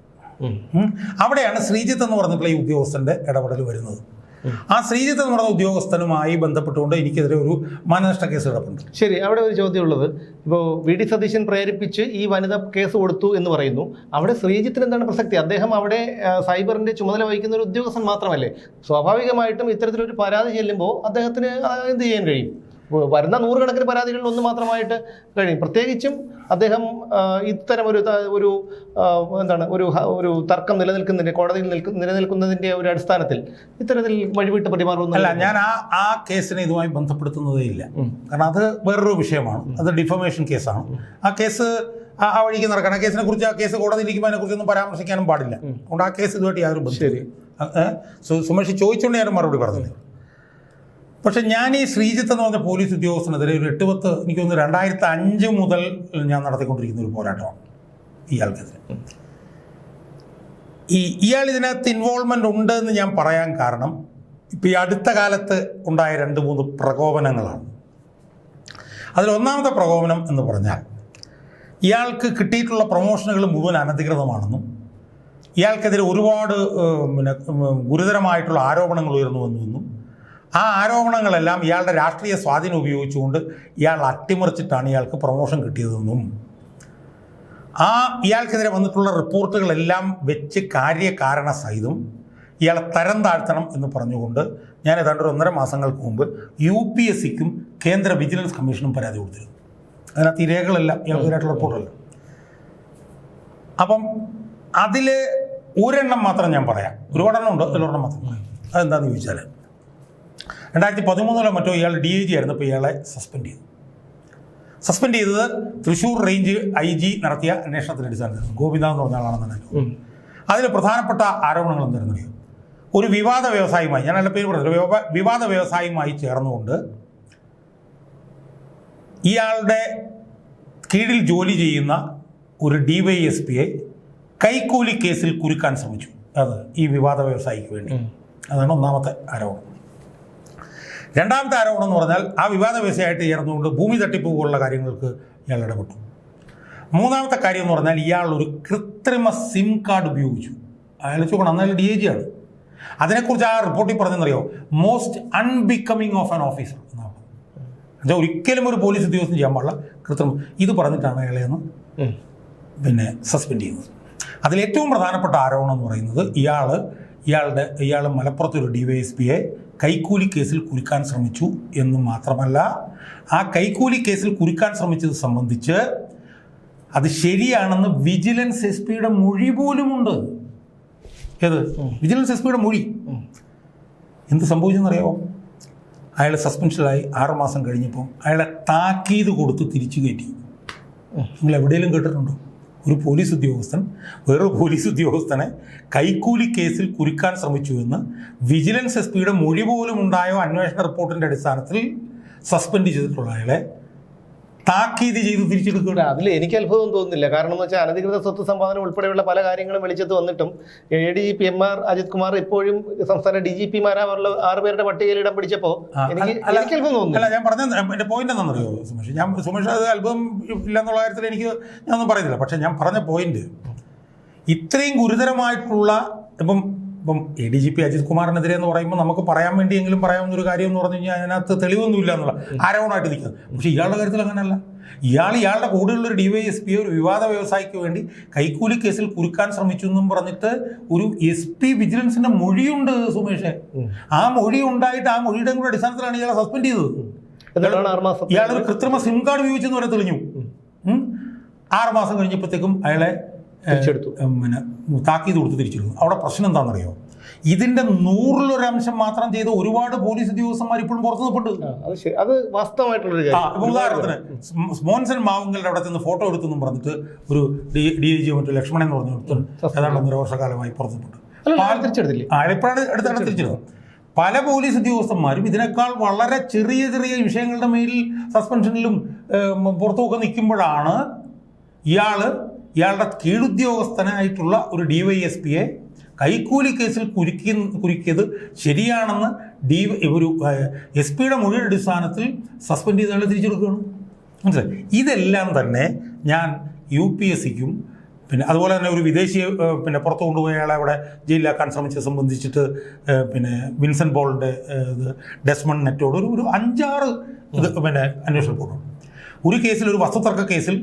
അവിടെയാണ് ശ്രീജിത്ത് എന്ന് പറഞ്ഞിട്ടുള്ള ഈ ഉദ്യോഗസ്ഥൻ്റെ ഇടപെടൽ വരുന്നത്. ആ ശ്രീജിത്ത് എന്ന് പറഞ്ഞ ഉദ്യോഗസ്ഥനുമായി ബന്ധപ്പെട്ടുകൊണ്ട് എനിക്കെതിരെ ഒരു മാനനഷ്ട കേസ് കിടപ്പുണ്ട്. ശരി, അവിടെ ഒരു ചോദ്യം ഉള്ളത്, ഇപ്പോൾ VD സതീശൻ പ്രേരിപ്പിച്ച് ഈ വനിത കേസ് കൊടുത്തു എന്ന് പറയുന്നു. അവിടെ ശ്രീജിത്തിന് എന്താണ് പ്രസക്തി? അദ്ദേഹം അവിടെ സൈബറിന്റെ ചുമതല വഹിക്കുന്ന ഒരു ഉദ്യോഗസ്ഥൻ മാത്രമല്ലേ? സ്വാഭാവികമായിട്ടും ഇത്തരത്തിലൊരു പരാതി ചെല്ലുമ്പോൾ അദ്ദേഹത്തിന് എന്ത് ചെയ്യാൻ കഴിയും? വരുന്ന നൂറുകണക്കിന് പരാതികളിൽ ഒന്ന് മാത്രമായിട്ട് കഴിയും. പ്രത്യേകിച്ചും അദ്ദേഹം ഇത്തരം ഒരു എന്താണ് ഒരു തർക്കം നിലനിൽക്കുന്നതിൻ്റെ, കോടതിയിൽ നിലനിൽക്കുന്നതിൻ്റെ ഒരു അടിസ്ഥാനത്തിൽ ഇത്തരത്തിൽ വഴിവിട്ട് പെരുമാറുന്നു. അല്ല, ഞാൻ ആ കേസിനെ ഇതുമായി ബന്ധപ്പെടുത്തുന്നതേ ഇല്ല. കാരണം അത് വേറൊരു വിഷയമാണ്. അത് ഡിഫമേഷൻ കേസാണ്. ആ കേസ് ആ വഴിക്ക് നടക്കണം. ആ കേസിനെ കുറിച്ച്, ആ കേസ് കോടതിയിലിരിക്കുമ്പോൾ അതിനെക്കുറിച്ചൊന്നും പരാമർശിക്കാനും പാടില്ല. അതുകൊണ്ട് ആ കേസ് ഇതുമായിട്ട് യാതൊരു ബന്ധം. സുമേഷ് ചോദിച്ചുകൊണ്ട് ഞാൻ മറുപടി പറഞ്ഞില്ല. പക്ഷെ ഞാൻ ഈ ശ്രീജിത്ത് എന്ന് പറഞ്ഞ പോലീസ് ഉദ്യോഗസ്ഥനെതിരെ ഒരു 8-10, എനിക്ക് തോന്നുന്നു 2005 മുതൽ ഞാൻ നടത്തിക്കൊണ്ടിരിക്കുന്ന ഒരു പോരാട്ടമാണ് ഇയാൾക്കെതിരെ. ഇയാൾ ഇതിനകത്ത് ഇൻവോൾവ്മെൻ്റ് ഉണ്ട് എന്ന് ഞാൻ പറയാൻ കാരണം ഇപ്പോൾ ഈ അടുത്ത കാലത്ത് ഉണ്ടായ 2-3 പ്രകോപനങ്ങളാണ്. അതിലൊന്നാമത്തെ പ്രകോപനം എന്ന് പറഞ്ഞാൽ, ഇയാൾക്ക് കിട്ടിയിട്ടുള്ള പ്രൊമോഷനുകൾ മുഴുവൻ അനധികൃതമാണെന്നും ഇയാൾക്കെതിരെ ഒരുപാട് ഗുരുതരമായിട്ടുള്ള ആരോപണങ്ങൾ ഉയർന്നു വന്നുവെന്നും ആ ആരോപണങ്ങളെല്ലാം ഇയാളുടെ രാഷ്ട്രീയ സ്വാധീനം ഉപയോഗിച്ചുകൊണ്ട് ഇയാൾ അട്ടിമറിച്ചിട്ടാണ് ഇയാൾക്ക് പ്രൊമോഷൻ കിട്ടിയതെന്നും ഇയാൾക്കെതിരെ വന്നിട്ടുള്ള റിപ്പോർട്ടുകളെല്ലാം വെച്ച് കാര്യകാരണ സഹിതം ഇയാളെ തരം താഴ്ത്തണം എന്ന് പറഞ്ഞുകൊണ്ട് ഞാൻ ഏതാണ്ട് 1.5 മാസങ്ങൾക്ക് മുമ്പ് UPSCക്കും കേന്ദ്ര വിജിലൻസ് കമ്മീഷനും പരാതി കൊടുത്തിരുന്നു. അതിനകത്ത് ഈ രേഖകളെല്ലാം ഇയാൾക്കെതിരായിട്ടുള്ള റിപ്പോർട്ടുകൾ. അപ്പം അതിൽ ഒരെണ്ണം മാത്രം ഞാൻ പറയാം. ഒരുപാടെണ്ണം ഉണ്ട്, അതിലൊരെണ്ണം മാത്രം പറയാം. അതെന്താണെന്ന് ചോദിച്ചാൽ, 2013 മറ്റോ ഇയാൾ DIG ആയിരുന്നപ്പോൾ ഇയാളെ സസ്പെൻഡ് ചെയ്തത് തൃശ്ശൂർ റേഞ്ച് IG നടത്തിയ അന്വേഷണത്തിൻ്റെ അടിസ്ഥാനത്തിൽ ഗോവിന്ദ എന്ന് പറഞ്ഞ ആളാണെന്നല്ലോ. അതിൽ പ്രധാനപ്പെട്ട ആരോപണങ്ങൾ എന്തായിരുന്നറിയോ? ഒരു വിവാദ വ്യവസായിയുമായി, ഞാൻ നല്ല പേര് പറഞ്ഞില്ല, വിവാദ വ്യവസായിയുമായി ചേർന്നുകൊണ്ട് ഇയാളുടെ കീഴിൽ ജോലി ചെയ്യുന്ന ഒരു DYSPയെ കൈക്കൂലി കേസിൽ കുരുക്കാൻ ശ്രമിച്ചു. അത് ഈ വിവാദ വ്യവസായിക്ക് വേണ്ടി. അതാണ് ഒന്നാമത്തെ ആരോപണം. രണ്ടാമത്തെ ആരോപണം എന്ന് പറഞ്ഞാൽ, ആ വിവാദ വ്യവസായമായിട്ട് ചേർന്നുകൊണ്ട് ഭൂമി തട്ടിപ്പ് പോലുള്ള കാര്യങ്ങൾക്ക് ഇയാൾ ഇടപെട്ടു. മൂന്നാമത്തെ കാര്യം എന്ന് പറഞ്ഞാൽ, ഇയാൾ ഒരു കൃത്രിമ SIM കാർഡ് ഉപയോഗിച്ചു. അയാൾ ചോദിക്കണം, അന്നയാൾ DIG ആണ്. അതിനെക്കുറിച്ച് ആ റിപ്പോർട്ടിൽ പറഞ്ഞെന്നറിയോ? Most unbecoming of an officer എന്നാണ്. എന്നുവെച്ചാൽ ഒരിക്കലും ഒരു പോലീസ് ഉദ്യോഗസ്ഥൻ ചെയ്യാൻ പാടില്ല കൃത്രിമം. ഇത് പറഞ്ഞിട്ടാണ് അയാളെ ഒന്ന് സസ്പെൻഡ് ചെയ്യുന്നത്. അതിലേറ്റവും പ്രധാനപ്പെട്ട ആരോപണം എന്ന് പറയുന്നത്, ഇയാൾ മലപ്പുറത്തൊരു DYSPയെ കൈക്കൂലി കേസിൽ കുരുക്കാൻ ശ്രമിച്ചു എന്ന് മാത്രമല്ല, ആ കൈക്കൂലി കേസിൽ കുരുക്കാൻ ശ്രമിച്ചത് സംബന്ധിച്ച് അത് ശരിയാണെന്ന് വിജിലൻസ് SP-യുടെ മൊഴി പോലുമുണ്ട്. ഏത്? വിജിലൻസ് SP-യുടെ മൊഴി. എന്ത് സംഭവിച്ചെന്നറിയാമോ? അയാൾ സസ്പെൻഷനായി 6 മാസം കഴിഞ്ഞപ്പോൾ അയാളെ താക്കീത് കൊടുത്ത് തിരിച്ചു കയറ്റി. നിങ്ങൾ എവിടെയെങ്കിലും കേട്ടിട്ടുണ്ടോ ഒരു പോലീസ് ഉദ്യോഗസ്ഥൻ വേറൊരു പോലീസ് ഉദ്യോഗസ്ഥനെ കൈക്കൂലി കേസിൽ കുരുക്കാൻ ശ്രമിച്ചു എന്ന് വിജിലൻസ് SP-യുടെ മൊഴി പോലും ഉണ്ടായോ അന്വേഷണ റിപ്പോർട്ടിൻ്റെ അടിസ്ഥാനത്തിൽ സസ്പെൻഡ് ചെയ്തിട്ടുള്ള അയാളെ താക്കീത് ചെയ്ത് തിരിച്ചെടുക്കുക? അതിൽ എനിക്ക് അത്ഭുതം തോന്നുന്നില്ല. കാരണം എന്ന് വെച്ചാൽ അനധികൃത സ്വത്ത് സമ്പാദനം ഉൾപ്പെടെയുള്ള പല കാര്യങ്ങളും വെളിച്ചത്ത് വന്നിട്ടും ADGP MR അജിത് കുമാർ ഇപ്പോഴും സംസ്ഥാന DGP-മാരാവുള്ള 6 പേരുടെ പട്ടികയിൽ ഇടം പിടിച്ചപ്പോൾ എനിക്ക് അത്ഭുതം തോന്നുന്നു. അല്ല, ഞാൻ പറഞ്ഞ എൻ്റെ പോയിന്റ് എന്താണെന്നറിയോ സുമേഷ്? സുമേഷ് അത് അത്ഭുതം ഇല്ലെന്നുള്ള കാര്യത്തിൽ ഞാനൊന്നും പറയുന്നില്ല. പക്ഷെ ഞാൻ പറഞ്ഞ പോയിന്റ്, ഇത്രയും ഗുരുതരമായിട്ടുള്ള ഇപ്പം ADGP അജിത് കുമാറിനെതിരെ എന്ന് പറയുമ്പോൾ നമുക്ക് പറയാൻ വേണ്ടിയെങ്കിലും പറയാവുന്നൊരു കാര്യം എന്ന് പറഞ്ഞു കഴിഞ്ഞാൽ അതിനകത്ത് തെളിവൊന്നുമില്ല എന്നുള്ള ആരോപണമായിട്ട് നിൽക്കുന്നത്. പക്ഷേ ഇയാളുടെ കാര്യത്തിൽ അങ്ങനെയല്ല. ഇയാളുടെ കൂടെയുള്ളൊരു DYSPയെ ഒരു വിവാദ വ്യവസായിക്ക് വേണ്ടി കൈക്കൂലി കേസിൽ കുരുക്കാൻ ശ്രമിച്ചു എന്നും പറഞ്ഞിട്ട് ഒരു SP വിജിലൻസിന്റെ മൊഴിയുണ്ട് സുമേഷ്. ആ മൊഴി ഉണ്ടായിട്ട് ആ മൊഴിയുടെ കൂടെ അടിസ്ഥാനത്തിലാണ് ഇയാളെ സസ്പെൻഡ് ചെയ്തത്. എന്നിട്ടാണ് 6 മാസം ഇയാളൊരു കൃത്രിമ സിം കാർഡ് ഉപയോഗിച്ചെന്ന് വരെ തെളിഞ്ഞു. 6 മാസം കഴിഞ്ഞപ്പോഴത്തേക്കും അയാളെ തിരിച്ചെടുത്തു, പിന്നെ താക്കീത് കൊടുത്ത് തിരിച്ചെടുത്തു. അവിടെ പ്രശ്നം എന്താണെന്നറിയോ? ഇതിന്റെ 100% മാത്രം ചെയ്ത ഒരുപാട് പോലീസ് ഉദ്യോഗസ്ഥന്മാർ ഇപ്പോഴും പുറത്തു നിൽപ്പുണ്ട്. അത് വാസ്തവമായിട്ടുള്ളൊരു കാര്യം. ഉദാഹരണത്തിന് സ്മോൻസൺ മാവുങ്കലിന്റെ അവിടെ നിന്ന് ഫോട്ടോ എടുത്തെന്നും പറഞ്ഞിട്ട് ഒരു DIG മറ്റു ലക്ഷ്മണൻ എന്ന് പറഞ്ഞ ഏതാണ്ട് 1.5 വർഷക്കാലമായി പുറത്തു നിൽപ്പുണ്ട്. തിരിച്ചെടുത്തില്ലേ? എപ്പോഴാണ് അടുത്താണ് തിരിച്ചെടുത്തത്. പല പോലീസ് ഉദ്യോഗസ്ഥന്മാരും ഇതിനേക്കാൾ വളരെ ചെറിയ ചെറിയ വിഷയങ്ങളുടെ മേലിൽ സസ്പെൻഷനിലും പുറത്തുമൊക്കെ നിൽക്കുമ്പോഴാണ് ഇയാളുടെ കീഴുദ്യോഗസ്ഥനായിട്ടുള്ള ഒരു DYSPയെ കൈക്കൂലി കേസിൽ കുരുക്കിയത് ശരിയാണെന്ന് ഒരു SP-യുടെ മൊഴിയുടെ അടിസ്ഥാനത്തിൽ സസ്പെൻഡ് ചെയ്ത് അയാളെ തിരിച്ചെടുക്കുകയാണ്. മനസ്സിലായി? ഇതെല്ലാം തന്നെ ഞാൻ UPSCക്കും പിന്നെ അതുപോലെ തന്നെ ഒരു വിദേശിയെ പിന്നെ പുറത്തു കൊണ്ടുപോയ അയാളെ അവിടെ ജയിലിലാക്കാൻ ശ്രമിച്ചത് സംബന്ധിച്ചിട്ട് പിന്നെ വിൻസെൻ്റ് പോളിൻ്റെ ഡെസ്മണ്ട് നെറ്റോട് ഒരു 5-6 പിന്നെ അന്വേഷണ റിപ്പോർട്ടുണ്ട്. ഒരു കേസിൽ, ഒരു വസ്തുതർക്ക കേസിൽ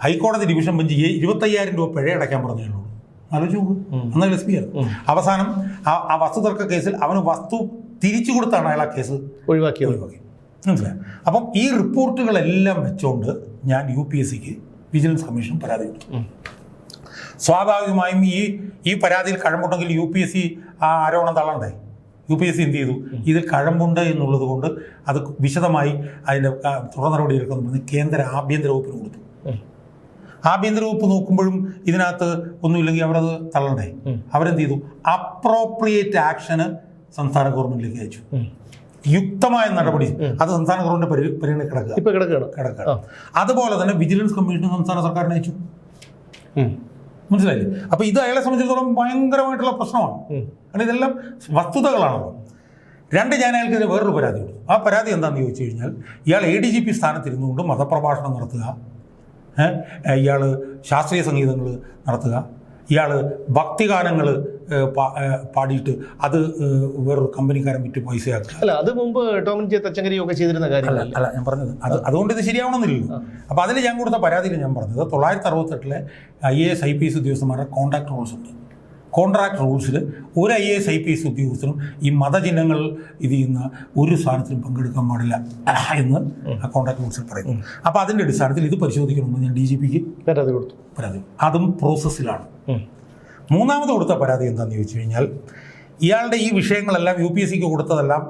ഹൈക്കോടതി ഡിവിഷൻ ബെഞ്ച് 25,000 രൂപ പിഴ അടയ്ക്കാൻ പറഞ്ഞുള്ളൂ. ആലോചിച്ച് നോക്ക്. എന്നാൽ SP ആണ്. അവസാനം ആ വസ്തുതർക്ക കേസിൽ അവന് വസ്തു തിരിച്ചു കൊടുത്താണ് അയാൾ ആ കേസ് ഒഴിവാക്കി. മനസ്സിലായി? അപ്പം ഈ റിപ്പോർട്ടുകളെല്ലാം വെച്ചുകൊണ്ട് ഞാൻ UPSCക്ക് വിജിലൻസ് കമ്മീഷൻ പരാതി കൊടുത്തു. സ്വാഭാവികമായും ഈ പരാതിയിൽ കഴമ്പുണ്ടെങ്കിൽ UPSC ആ ആരോപണം തള്ളണ്ടേ? UPSC എന്ത് ചെയ്തു? ഇതിൽ കഴമ്പുണ്ട് എന്നുള്ളത് കൊണ്ട് അത് വിശദമായി അതിൻ്റെ തുടർ നടപടി എടുക്കുന്നു കേന്ദ്ര ആഭ്യന്തര വകുപ്പിന് കൊടുത്തു. ആഭ്യന്തര വകുപ്പ് നോക്കുമ്പോഴും ഇതിനകത്ത് ഒന്നുമില്ലെങ്കിൽ അവരത് തള്ളണ്ടേ? അവരെന്ത് ചെയ്തു? അപ്രോപ്രിയേറ്റ് ആക്ഷന് സംസ്ഥാന ഗവൺമെന്റിലേക്ക് അയച്ചു. യുക്തമായ നടപടി അത് സംസ്ഥാന ഗവൺമെന്റ് പരിഗണന കിടക്കുകയാണ്. അതുപോലെ തന്നെ വിജിലൻസ് കമ്മീഷൻ സംസ്ഥാന സർക്കാരിനെ അയച്ചു. മനസ്സിലായില്ലേ? അപ്പൊ ഇത് അയാളെ സംബന്ധിച്ചിടത്തോളം ഭയങ്കരമായിട്ടുള്ള പ്രശ്നമാണ്. കാരണം ഇതെല്ലാം വസ്തുതകളാണല്ലോ. ഞാൻ അയാൾക്കെതിരെ വേറൊരു പരാതി കൊടുത്തു. ആ പരാതി എന്താണെന്ന് ചോദിച്ചു കഴിഞ്ഞാൽ, ഇയാൾ ADGP സ്ഥാനത്തിരുന്നുകൊണ്ട് മതപ്രഭാഷണം നടത്തുക, ഇയാൾ ശാസ്ത്രീയ സംഗീതങ്ങൾ നടത്തുക, ഇയാൾ ഭക്തിഗാനങ്ങൾ പാടിയിട്ട് അത് വേറൊരു കമ്പനിക്കാരൻ വിറ്റ് പൈസയാക്കുക. അല്ല, അത് മുമ്പ് ടോമിൻ ജെ തച്ചങ്കരി ഒക്കെ ചെയ്തിരുന്ന കാര്യമല്ല. അല്ല, ഞാൻ പറഞ്ഞത് അതുകൊണ്ട് ഇത് ശരിയാവണമെന്നില്ലല്ലോ. അപ്പോൾ അതിൽ ഞാൻ കൊടുത്ത പരാതിയിൽ ഞാൻ പറഞ്ഞത് 968 IAS IPS ഉദ്യോഗസ്ഥന്മാരുടെ കോൺട്രാക്ട് റൂൾസ് ഉണ്ട്. കോൺട്രാക്ട് റൂൾസിൽ ഒരു IAS IPS ഉദ്യോഗസ്ഥനും ഈ മതചിഹ്നങ്ങൾ ഇത് ചെയ്യുന്ന ഒരു സ്ഥാനത്തിനും പങ്കെടുക്കാൻ പാടില്ല എന്ന് ആ കോൺട്രാക്ട് റൂൾസിൽ പറയുന്നു. അപ്പോൾ അതിൻ്റെ അടിസ്ഥാനത്തിൽ ഇത് പരിശോധിക്കണമെന്ന് ഞാൻ DGPക്ക് പരാതി കൊടുത്തു. അതും പ്രോസസ്സിലാണ്. മൂന്നാമത് കൊടുത്ത പരാതി എന്താണെന്ന് ചോദിച്ചു കഴിഞ്ഞാൽ, ഇയാളുടെ ഈ വിഷയങ്ങളെല്ലാം UPSCക്ക് കൊടുത്തതെല്ലാം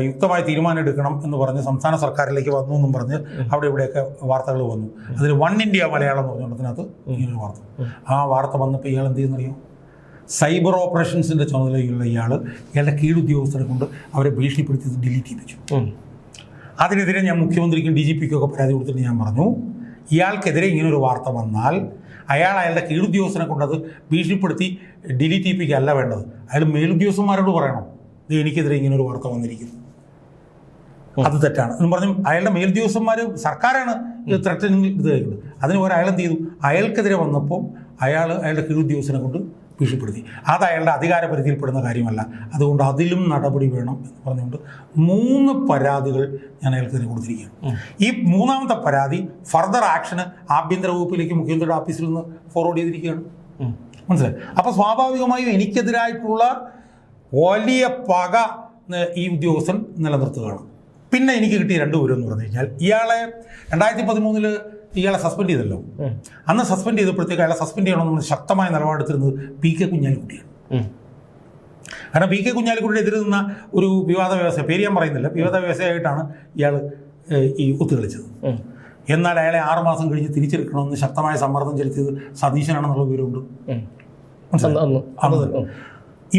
യുക്തമായി തീരുമാനം എടുക്കണം എന്ന് പറഞ്ഞ് സംസ്ഥാന സർക്കാരിലേക്ക് വന്നു എന്നും പറഞ്ഞ് അവിടെ ഇവിടെയൊക്കെ വാർത്തകൾ വന്നു. അതിൽ വൺ ഇന്ത്യ മലയാളം എന്ന് പറഞ്ഞതിനകത്ത് ഇങ്ങനൊരു വാർത്ത. ആ വാർത്ത വന്നപ്പോൾ ഇയാൾ എന്ത് ചെയ്യുന്നറിയോ? സൈബർ ഓപ്പറേഷൻസിൻ്റെ ചുമതലയുള്ള ഇയാളുടെ കീഴുദ്യോഗസ്ഥരെ കൊണ്ട് അവരെ ഭീഷണിപ്പെടുത്തി ഡിലീറ്റ് ചെയ്യിപ്പിച്ചു. അതിനെതിരെ ഞാൻ മുഖ്യമന്ത്രിക്കും DGPക്കും ഒക്കെ പരാതി കൊടുത്തിട്ട് ഞാൻ പറഞ്ഞു, ഇയാൾക്കെതിരെ ഇങ്ങനൊരു വാർത്ത വന്നാൽ അയാളുടെ കീഴുദ്യോഗസ്ഥനെ കൊണ്ട് അത് ഭീഷണിപ്പെടുത്തി ഡിലീറ്റ് ചെയ്യിപ്പിക്കുകയല്ല വേണ്ടത്. അയാൾ മേലുദ്യോഗസ്ഥന്മാരോട് പറയണം, ഇത് എനിക്കെതിരെ ഇങ്ങനൊരു വാർത്ത വന്നിരിക്കുന്നു, അത് തെറ്റാണ് എന്ന് പറഞ്ഞു. അയാളുടെ മേലുദ്യോഗസ്ഥന്മാർ സർക്കാരാണ് ഇത് ത്രെറ്റനിങ് ഇത് കഴിക്കുന്നത്. അതിന് പോലെ അയാൾ എന്ത് ചെയ്തു? അയാൾക്കെതിരെ വന്നപ്പോൾ അയാളുടെ കീഴുദ്യോഗസ്ഥനെ കൊണ്ട് ഭീഷണിപ്പെടുത്തി. അത് അയാളുടെ അധികാര പരിധിയിൽപ്പെടുന്ന കാര്യമല്ല, അതുകൊണ്ട് അതിലും നടപടി വേണം എന്ന് പറഞ്ഞുകൊണ്ട് 3 പരാതികൾ ഞാൻ അയാൾക്കെതിരെ കൊടുത്തിരിക്കുകയാണ്. ഈ മൂന്നാമത്തെ പരാതി ഫർദർ ആക്ഷന് ആഭ്യന്തര വകുപ്പിലേക്ക് മുഖ്യമന്ത്രിയുടെ ഓഫീസിൽ നിന്ന് ഫോർവേഡ് ചെയ്തിരിക്കുകയാണ്. മനസ്സിലായി? അപ്പോൾ സ്വാഭാവികമായും എനിക്കെതിരായിട്ടുള്ള വലിയ പക ഈ ഉദ്യോഗസ്ഥൻ നിലനിർത്തുകയാണ്. പിന്നെ എനിക്ക് കിട്ടിയ 2 വിവരം എന്ന് പറഞ്ഞു കഴിഞ്ഞാൽ, ഇയാളെ 2013 ഇയാളെ സസ്പെൻഡ് ചെയ്തല്ലോ. അന്ന് സസ്പെൻഡ് ചെയ്തപ്പോഴത്തേക്ക് അയാളെ സസ്പെൻഡ് ചെയ്യണമെന്ന് ശക്തമായ നിലപാടെടുത്തിരുന്നത് PK കുഞ്ഞാലിക്കുട്ടിയാണ്. കാരണം PK കുഞ്ഞാലിക്കുട്ടിയുടെ എതിരെ നിന്ന ഒരു വിവാദ വ്യവസായ, പേര് ഞാൻ പറയുന്നില്ല, വിവാദ വ്യവസായമായിട്ടാണ് ഇയാൾ ഈ ഒത്തുകളിച്ചത്. എന്നാൽ അയാളെ 6 മാസം കഴിഞ്ഞ് തിരിച്ചെടുക്കണമെന്ന് ശക്തമായ സമ്മർദ്ദം ചെലുത്തിയത് സതീശനാണെന്നുള്ള വിവരമുണ്ട്.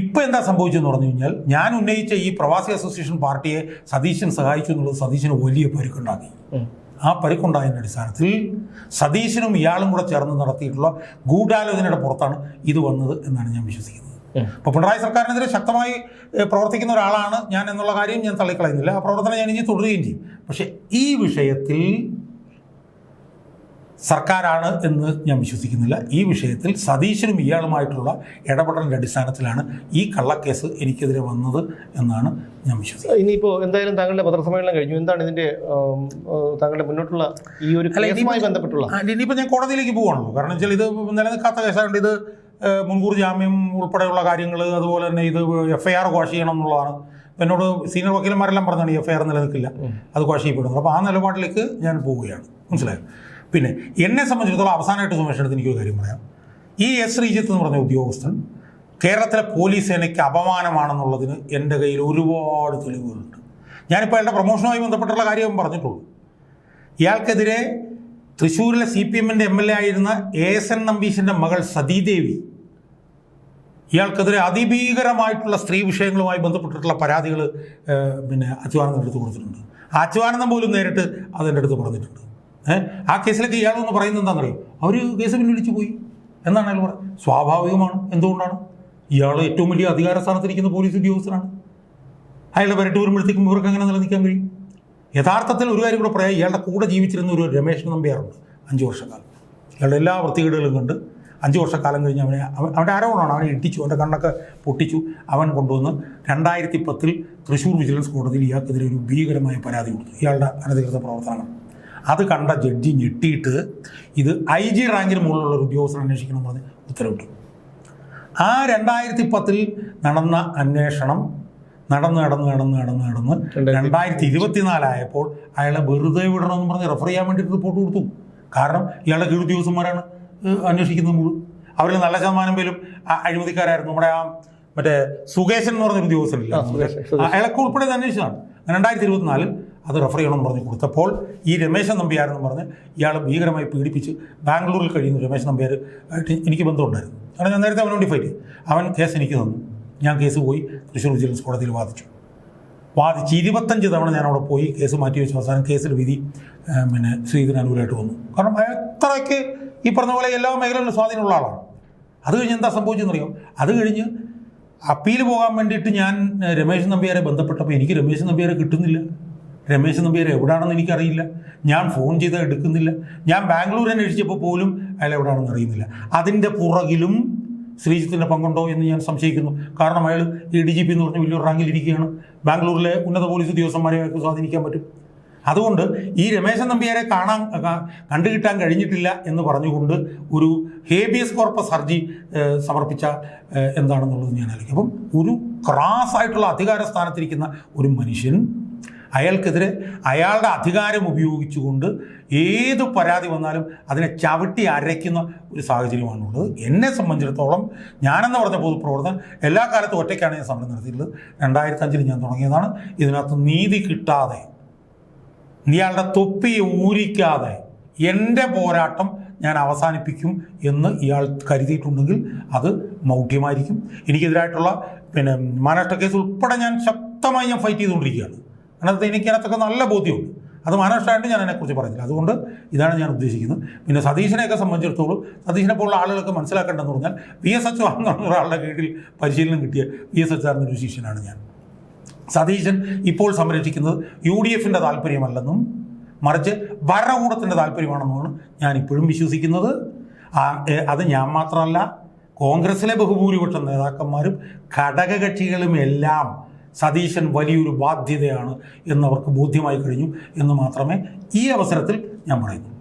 ഇപ്പം എന്താ സംഭവിച്ചതെന്ന് പറഞ്ഞു കഴിഞ്ഞാൽ, ഞാൻ ഉന്നയിച്ച ഈ പ്രവാസി അസോസിയേഷൻ പാർട്ടിയെ സതീശൻ സഹായിച്ചു എന്നുള്ളത് സതീശന് വലിയ പരുക്കുണ്ടാക്കി. ആ പരിക്കുണ്ടായതിൻ്റെ അടിസ്ഥാനത്തിൽ സതീശനും ഇയാളും കൂടെ ചേർന്ന് നടത്തിയിട്ടുള്ള ഗൂഢാലോചനയുടെ പുറത്താണ് ഇത് വന്നത് എന്നാണ് ഞാൻ വിശ്വസിക്കുന്നത്. അപ്പോൾ പിണറായി സർക്കാരിനെതിരെ ശക്തമായി പ്രവർത്തിക്കുന്ന ഒരാളാണ് ഞാൻ എന്നുള്ള കാര്യം ഞാൻ തള്ളിക്കളയുന്നില്ല. ആ പ്രവർത്തനം ഞാൻ ഇനി തുടരുകയും ചെയ്യും. പക്ഷേ ഈ വിഷയത്തിൽ സർക്കാരാണ് എന്ന് ഞാൻ വിശ്വസിക്കുന്നില്ല. ഈ വിഷയത്തിൽ സതീശനും ഇയാളുമായിട്ടുള്ള ഇടപെടലിൻ്റെ അടിസ്ഥാനത്തിലാണ് ഈ കള്ളക്കേസ് എനിക്കെതിരെ വന്നത് എന്നാണ് ഞാൻ വിശ്വസിക്കുന്നത്. ഇനിയിപ്പോൾ എന്തായാലും താങ്കളുടെ പത്രസമ്മേളനം കഴിഞ്ഞു. എന്താണ് ഇതിൻ്റെ താങ്കളുടെ മുന്നോട്ടുള്ള ഈ ഒരു കേസുമായി ബന്ധപ്പെട്ടുള്ള? ഇനിയിപ്പോൾ ഞാൻ കോടതിയിലേക്ക് പോവുകയാണല്ലോ. കാരണം വെച്ചാൽ ഇത് നിലനിൽക്കാത്ത കേസായതുകൊണ്ട് ഇത് മുൻകൂർ ജാമ്യം ഉൾപ്പെടെയുള്ള കാര്യങ്ങൾ, അതുപോലെ തന്നെ ഇത് FIR ക്വാഷ് ചെയ്യണം എന്നുള്ളതാണ് എന്നോട് സീനിയർ വക്കീലന്മാരെല്ലാം പറഞ്ഞാണ് ഈ എഫ്ഐആർ നിലനിൽക്കില്ല, അത് ക്വാഷിയപ്പെടുന്നത്. അപ്പോൾ ആ നിലപാടിലേക്ക് ഞാൻ പോവുകയാണ്. മനസ്സിലായോ? പിന്നെ എന്നെ സംബന്ധിച്ചിടത്തോളം അവസാനമായിട്ട് സുമേഷ് എടുത്ത് എനിക്കൊരു കാര്യം പറയാം. ഈ എസ് ശ്രീജിത്ത് എന്ന് പറഞ്ഞ ഉദ്യോഗസ്ഥൻ കേരളത്തിലെ പോലീസ് സേനയ്ക്ക് അപമാനമാണെന്നുള്ളതിന് എൻ്റെ കയ്യിൽ ഒരുപാട് തെളിവുകളുണ്ട്. ഞാനിപ്പോൾ അയാളുടെ പ്രൊമോഷനുമായി ബന്ധപ്പെട്ടുള്ള കാര്യം പറഞ്ഞിട്ടുള്ളൂ. ഇയാൾക്കെതിരെ തൃശ്ശൂരിലെ CPM-ൻ്റെ MLA ആയിരുന്ന ASN നമ്പീശൻ്റെ മകൾ സതീദേവി, ഇയാൾക്കെതിരെ അതിഭീകരമായിട്ടുള്ള സ്ത്രീ വിഷയങ്ങളുമായി ബന്ധപ്പെട്ടിട്ടുള്ള പരാതികൾ പിന്നെ അച്യുതാനന്ദൻ്റെ അടുത്ത് കൊടുത്തിട്ടുണ്ട്. അച്യുതാനന്ദൻ പോലും നേരിട്ട് അതെൻ്റെ അടുത്ത് പറഞ്ഞിട്ടുണ്ട്. ആ കേസിലൊക്കെ ഇയാളൊന്ന് പറയുന്നത് എന്താണെന്നറിയോ? അവർ കേസ് പിൻവലിച്ചു പോയി എന്നാണ് അയാൾ പറയുന്നത്. സ്വാഭാവികമാണ്. എന്തുകൊണ്ടാണ്? ഇയാൾ ഏറ്റവും വലിയ അധികാര സ്ഥാനത്തിരിക്കുന്ന പോലീസ് ഉദ്യോഗസ്ഥനാണ്. അയാളുടെ വരട്ട് വരുമ്പോഴത്തേക്കും ഇവർക്ക് അങ്ങനെ നിലനിൽക്കാൻ കഴിയും. യഥാർത്ഥത്തിൽ ഒരു കാര്യം കൂടെ പറയാം. ഇയാളുടെ കൂടെ ജീവിച്ചിരുന്ന ഒരു രമേശ് നമ്പ്യാറുണ്ട് 5 വർഷക്കാലം. ഇയാളുടെ എല്ലാ വൃത്തികേടുകളും കണ്ട് 5 വർഷക്കാലം കഴിഞ്ഞ് അവൻ്റെ ആരോപണമാണ്, അവനെ ഇട്ടിച്ചു, അവൻ്റെ കണ്ണൊക്കെ പൊട്ടിച്ചു. അവൻ കൊണ്ടുവന്ന് 2010 തൃശ്ശൂർ വിജിലൻസ് കോടതിയിൽ ഇയാൾക്കെതിരെ ഒരു ഭീകരമായ പരാതി കൊടുത്തു, ഇയാളുടെ അനധികൃത പ്രവർത്തനങ്ങൾ. അത് കണ്ട ജഡ്ജി ഞെട്ടിയിട്ട് ഇത് IG റാങ്കിന് മുകളിലുള്ള ഒരു ഉദ്യോഗസ്ഥൻ അന്വേഷിക്കണമെന്ന് പറഞ്ഞ് ഉത്തരവിട്ടു. ആ 2010 നടന്ന അന്വേഷണം നടന്ന് 2024 ആയപ്പോൾ അയാളെ വെറുതെ വിടണമെന്ന് പറഞ്ഞ് റെഫർ ചെയ്യാൻ വേണ്ടിയിട്ട് റിപ്പോർട്ട് കൊടുത്തു. കാരണം ഇയാളുടെ കീഴ് ഉദ്യോഗസ്ഥന്മാരാണ് അന്വേഷിക്കുന്നത് മുഴുവൻ. അവരിൽ നല്ല ശതമാനം പേരും അഴിമതിക്കാരായിരുന്നു. നമ്മുടെ മറ്റേ സുകേശൻ എന്ന് പറഞ്ഞൊരു ഉദ്യോഗസ്ഥനില്ല, അയാളൊക്കെ ഉൾപ്പെടെ അന്വേഷിച്ചതാണ്. 2024 അത് റെഫർ ചെയ്യണമെന്ന് പറഞ്ഞ് കൊടുത്തപ്പോൾ ഈ രമേശൻ നമ്പ്യാരെന്ന് പറഞ്ഞ് ഇയാൾ ഭീകരമായി പീഡിപ്പിച്ച് ബാംഗ്ലൂരിൽ കഴിയുന്ന രമേശൻ നമ്പ്യാർ ആയിട്ട് എനിക്ക് ബന്ധമുണ്ടായിരുന്നു. കാരണം ഞാൻ നേരത്തെ അവനോട് ഫൈറ്റ് ചെയ്തു. അവൻ കേസ് എനിക്ക് തന്നു. ഞാൻ കേസ് പോയി തൃശ്ശൂർ വിജിലൻസ് കോടതിയിൽ വാദിച്ചു 25 തവണ ഞാൻ അവിടെ പോയി കേസ് മാറ്റി വെച്ചു. അവസാനം കേസിൽ വിധി പിന്നെ ശ്രീധരൻ അനുകൂലമായിട്ട് വന്നു. കാരണം അത്രയ്ക്ക് ഈ പറഞ്ഞ പോലെ എല്ലാ മേഖലകളിലും സ്വാധീനമുള്ള ആളാണ്. അത് കഴിഞ്ഞ് എന്താ സംഭവിച്ചെന്നറിയോ? അത് കഴിഞ്ഞ് അപ്പീൽ പോകാൻ വേണ്ടിയിട്ട് ഞാൻ രമേശ് നമ്പ്യാരെ ബന്ധപ്പെട്ടപ്പോൾ എനിക്ക് രമേശ് നമ്പ്യാരെ കിട്ടുന്നില്ല. രമേശ് നമ്പ്യാരെ എവിടെയാണെന്ന് എനിക്കറിയില്ല. ഞാൻ ഫോൺ ചെയ്താൽ എടുക്കുന്നില്ല. ഞാൻ ബാംഗ്ലൂർ അന്വേഷിച്ചപ്പോൾ പോലും അയാൾ എവിടെയാണെന്ന് അറിയുന്നില്ല. അതിൻ്റെ പുറകിലും ശ്രീജിത്തിൻ്റെ പങ്കുണ്ടോ എന്ന് ഞാൻ സംശയിക്കുന്നു. കാരണം അയാൾ ഈ DGP എന്ന് പറഞ്ഞ വലിയൊരു റാങ്കിലിരിക്കുകയാണ്. ബാംഗ്ലൂരിലെ ഉന്നത പോലീസ് ഉദ്യോഗസ്ഥന്മാരെ അയാൾക്ക് സ്വാധീനിക്കാൻ പറ്റും. അതുകൊണ്ട് ഈ രമേശൻ നമ്പ്യാരെ കണ്ടുകിട്ടാൻ കഴിഞ്ഞിട്ടില്ല എന്ന് പറഞ്ഞുകൊണ്ട് ഒരു ഹേബിയസ് കോർപ്പസ് ഹർജി സമർപ്പിച്ച എന്താണെന്നുള്ളത് ഞാൻ ആലോചിക്കും. അപ്പം ഒരു ക്രാസായിട്ടുള്ള അധികാര സ്ഥാനത്തിരിക്കുന്ന ഒരു മനുഷ്യൻ, അയാൾക്കെതിരെ അയാളുടെ അധികാരം ഉപയോഗിച്ചുകൊണ്ട് ഏത് പരാതി വന്നാലും അതിനെ ചവിട്ടി അരയ്ക്കുന്ന ഒരു സാഹചര്യമാണുള്ളത്. എന്നെ സംബന്ധിച്ചിടത്തോളം ഞാനെന്ന് പറഞ്ഞ പൊതുപ്രവർത്തകൻ എല്ലാ കാലത്തും ഒറ്റയ്ക്കാണ് ഞാൻ സമരം നടത്തിയിട്ടുള്ളത്. 2005 ഞാൻ തുടങ്ങിയതാണ്. ഇതിനകത്ത് നീതി കിട്ടാതെ, ഇയാളുടെ തൊപ്പി ഊരിക്കാതെ എൻ്റെ പോരാട്ടം ഞാൻ അവസാനിപ്പിക്കും എന്ന് ഇയാൾ കരുതിയിട്ടുണ്ടെങ്കിൽ അത് മൗഢ്യമായിരിക്കും. എനിക്കെതിരായിട്ടുള്ള പിന്നെ മഹാരാഷ്ട്ര കേസ് ഉൾപ്പെടെ ഞാൻ ശക്തമായി ഫൈറ്റ് ചെയ്തുകൊണ്ടിരിക്കുകയാണ്. അതിനകത്ത് എനിക്കതിനകത്തൊക്കെ നല്ല ബോധ്യമുണ്ട്. അത് മഹാരാഷ്ട്രയായിട്ട് ഞാൻ അതിനെക്കുറിച്ച് പറഞ്ഞില്ല. അതുകൊണ്ട് ഇതാണ് ഞാൻ ഉദ്ദേശിക്കുന്നത്. പിന്നെ സതീശനെയൊക്കെ സംബന്ധിച്ചിടത്തോളം സതീശനെ പോലുള്ള ആളുകളൊക്കെ മനസ്സിലാക്കേണ്ടതെന്ന് പറഞ്ഞാൽ VS അച്യുതാനന്ദൻ എന്ന് പറഞ്ഞ ഒരാളുടെ കീഴിൽ പരിശീലനം കിട്ടിയ VS അച്യുതാനന്ദൻ്റെ ഒരു ശിഷ്യനാണ് ഞാൻ. സതീശൻ ഇപ്പോൾ സംരക്ഷിക്കുന്നത് UDFൻ്റെ താല്പര്യമല്ലെന്നും മറിച്ച് ഭരണകൂടത്തിൻ്റെ താല്പര്യമാണെന്നുമാണ് ഞാൻ ഇപ്പോഴും വിശ്വസിക്കുന്നത്. അത് ഞാൻ മാത്രമല്ല, കോൺഗ്രസിലെ ബഹുഭൂരിപക്ഷം നേതാക്കന്മാരും ഘടകകക്ഷികളും എല്ലാം സതീശൻ വലിയൊരു ബാധ്യതയാണ് എന്നവർക്ക് ബോധ്യമായി കഴിഞ്ഞു എന്ന് മാത്രമേ ഈ അവസരത്തിൽ ഞാൻ പറയുന്നു.